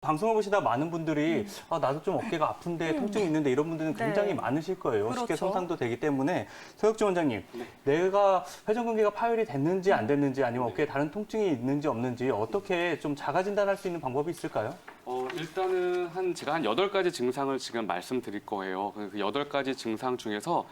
방송을 보시다 많은 분들이 나도 좀 어깨가 아픈데 통증이 있는데 이런 분들은 굉장히 네. 많으실 거예요. 쉽게 그렇죠. 손상도 되기 때문에 서혁준 원장님, 내가 회전근개가 파열이 됐는지 안 됐는지 아니면 어깨에 다른 통증이 있는지 없는지 어떻게 좀 자가 진단할 수 있는 방법이 있을까요? 일단은 제가 한 8가지 증상을 지금 말씀드릴 거예요. 그 8가지 증상 중에서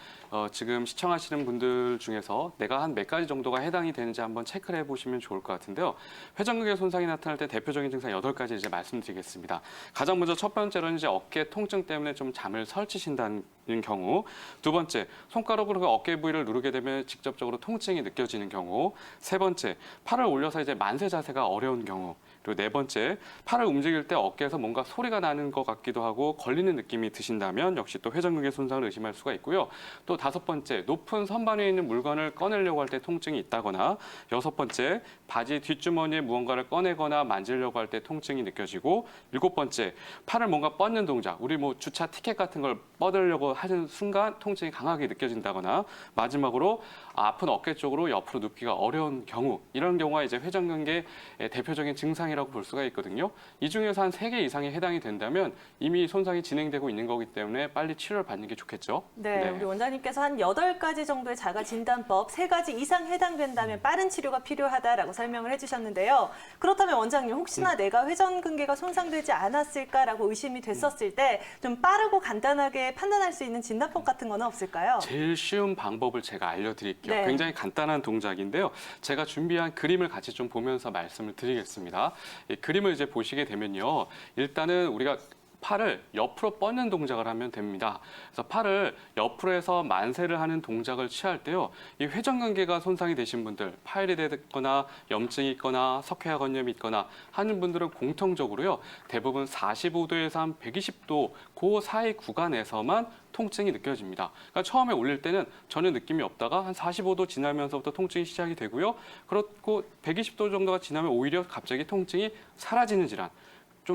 지금 시청하시는 분들 중에서 내가 한 몇 가지 정도가 해당이 되는지 한번 체크를 해보시면 좋을 것 같은데요. 회전근개 손상이 나타날 때 대표적인 증상 8가지 이제 말씀드리겠습니다. 가장 먼저 첫 번째로는 이제 어깨 통증 때문에 좀 잠을 설치신다는 경우, 두 번째, 손가락으로 그 어깨 부위를 누르게 되면 직접적으로 통증이 느껴지는 경우, 세 번째, 팔을 올려서 이제 만세 자세가 어려운 경우, 그리고 네 번째, 팔을 움직일 때 어깨에서 뭔가 소리가 나는 것 같기도 하고 걸리는 느낌이 드신다면 역시 또 회전근개 손상을 의심할 수가 있고요. 또 다섯 번째, 높은 선반 위에 있는 물건을 꺼내려고 할 때 통증이 있다거나, 여섯 번째, 바지 뒷주머니에 무언가를 꺼내거나 만지려고 할 때 통증이 느껴지고, 일곱 번째, 팔을 뭔가 뻗는 동작, 우리 뭐 주차 티켓 같은 걸 뻗으려고 하는 순간 통증이 강하게 느껴진다거나, 마지막으로 아픈 어깨 쪽으로 옆으로 눕기가 어려운 경우, 이런 경우가 이제 회전근개의 대표적인 증상이라고 볼 수가 있거든요. 이 중에서 한 3개 이상이 해당이 된다면 이미 손상이 진행되고 있는 거기 때문에 빨리 치료를 받는 게 좋겠죠. 네, 우리 원장님께서 한 8가지 정도의 자가 진단법, 3가지 이상 해당된다면 빠른 치료가 필요하다라고 설명을 해주셨는데요. 그렇다면 원장님, 혹시나 내가 회전근개가 손상되지 않았을까라고 의심이 됐었을 때 좀 빠르고 간단하게 판단할 수 있는 진단법 같은 거는 없을까요? 제일 쉬운 방법을 제가 알려드릴게요. 네. 굉장히 간단한 동작인데요. 제가 준비한 그림을 같이 좀 보면서 말씀을 드리겠습니다. 이 그림을 이제 보시게 되면요. 일단은 우리가 팔을 옆으로 뻗는 동작을 하면 됩니다. 그래서 팔을 옆으로 해서 만세를 하는 동작을 취할 때요. 이 회전근개가 손상이 되신 분들, 파열이 되거나 염증이 있거나 석회화건염이 있거나 하는 분들은 공통적으로요. 대부분 45도에서 한 120도 그 사이 구간에서만 통증이 느껴집니다. 그러니까 처음에 올릴 때는 전혀 느낌이 없다가 한 45도 지나면서부터 통증이 시작이 되고요. 그렇고 120도 정도가 지나면 오히려 갑자기 통증이 사라지는 질환.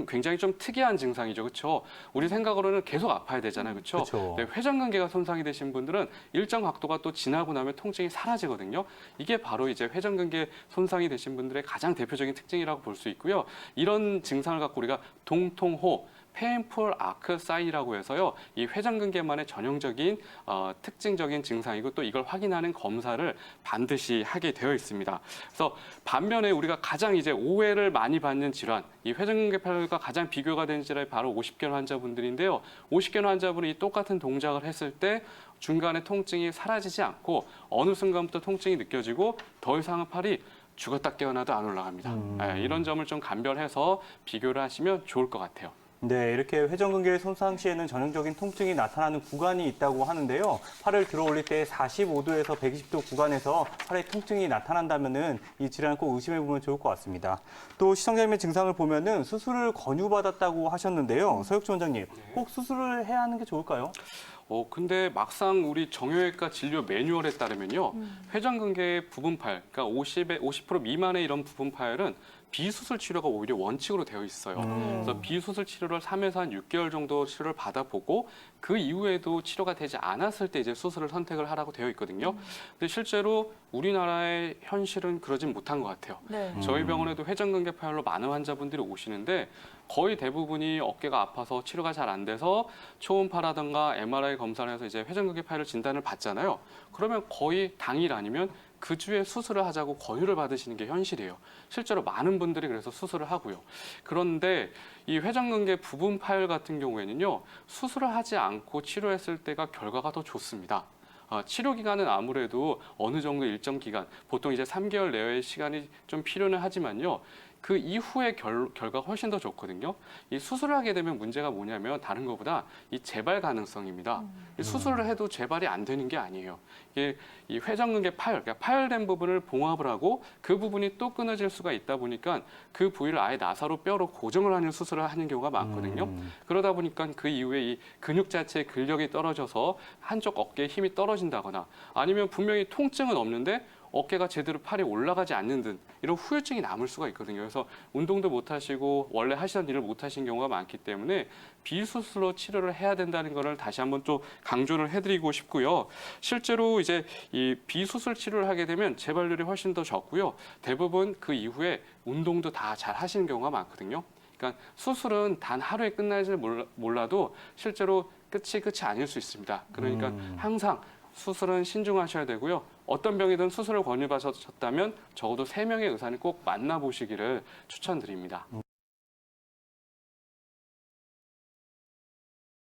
굉장히 좀 특이한 증상이죠, 그렇죠? 우리 생각으로는 계속 아파야 되잖아요, 그렇죠? 그쵸. 네, 회전근개가 손상이 되신 분들은 일정 각도가 또 지나고 나면 통증이 사라지거든요. 이게 바로 이제 회전근개 손상이 되신 분들의 가장 대표적인 특징이라고 볼 수 있고요. 이런 증상을 갖고 우리가 동통호, 페인풀 아크 사인이라고 해서요. 이 회전근개만의 전형적인 특징적인 증상이고 또 이걸 확인하는 검사를 반드시 하게 되어 있습니다. 그래서 반면에 우리가 가장 이제 오해를 많이 받는 질환, 이 회전근개 파열과 가장 비교가 되는 질환이 바로 50견 환자분들인데요. 50견 환자분이 똑같은 동작을 했을 때 중간에 통증이 사라지지 않고 어느 순간부터 통증이 느껴지고 더 이상은 팔이 죽었다 깨어나도 안 올라갑니다. 네, 이런 점을 좀 감별해서 비교를 하시면 좋을 것 같아요. 네, 이렇게 회전근개 손상 시에는 전형적인 통증이 나타나는 구간이 있다고 하는데요. 팔을 들어 올릴 때 45도에서 120도 구간에서 팔에 통증이 나타난다면은 이 질환을 꼭 의심해 보면 좋을 것 같습니다. 또 시청자님의 증상을 보면은 수술을 권유받았다고 하셨는데요. 서혁준 원장님, 꼭 수술을 해야 하는 게 좋을까요? 근데 막상 우리 정형외과 진료 매뉴얼에 따르면요. 회전근개 부분 파열, 그러니까 50% 미만의 이런 부분 파열은 비수술 치료가 오히려 원칙으로 되어 있어요. 그래서 비수술 치료를 3에서 한 6개월 정도 치료를 받아보고 그 이후에도 치료가 되지 않았을 때 이제 수술을 선택을 하라고 되어 있거든요. 근데 실제로 우리나라의 현실은 그러진 못한 것 같아요. 네. 저희 병원에도 회전근개 파열로 많은 환자분들이 오시는데 거의 대부분이 어깨가 아파서 치료가 잘 안 돼서 초음파라든가 MRI 검사를 해서 이제 회전근개 파열을 진단을 받잖아요. 그러면 거의 당일 아니면 그 주에 수술을 하자고 권유를 받으시는 게 현실이에요. 실제로 많은 분들이 그래서 수술을 하고요. 그런데 이 회전근개 부분 파열 같은 경우에는요. 수술을 하지 않고 치료했을 때가 결과가 더 좋습니다. 치료 기간은 아무래도 어느 정도 일정 기간, 보통 이제 3개월 내외의 시간이 좀 필요는 하지만요. 그 이후의 결과가 훨씬 더 좋거든요. 이 수술을 하게 되면 문제가 뭐냐면 다른 것보다 이 재발 가능성입니다. 이 수술을 해도 재발이 안 되는 게 아니에요. 이게 이 회전근개 파열, 그러니까 파열된 부분을 봉합을 하고 그 부분이 또 끊어질 수가 있다 보니까 그 부위를 아예 나사로 뼈로 고정을 하는 수술을 하는 경우가 많거든요. 그러다 보니까 그 이후에 이 근육 자체의 근력이 떨어져서 한쪽 어깨에 힘이 떨어진다거나 아니면 분명히 통증은 없는데 어깨가 제대로 팔이 올라가지 않는 등 이런 후유증이 남을 수가 있거든요. 그래서 운동도 못 하시고 원래 하시던 일을 못 하신 경우가 많기 때문에 비수술로 치료를 해야 된다는 것을 다시 한번 또 강조를 해드리고 싶고요. 실제로 이제 이 비수술 치료를 하게 되면 재발률이 훨씬 더 적고요. 대부분 그 이후에 운동도 다 잘 하시는 경우가 많거든요. 그러니까 수술은 단 하루에 끝날지 몰라도 실제로 끝이 아닐 수 있습니다. 그러니까 항상 수술은 신중하셔야 되고요. 어떤 병이든 수술을 권유받으셨다면 적어도 3명의 의사를 꼭 만나보시기를 추천드립니다.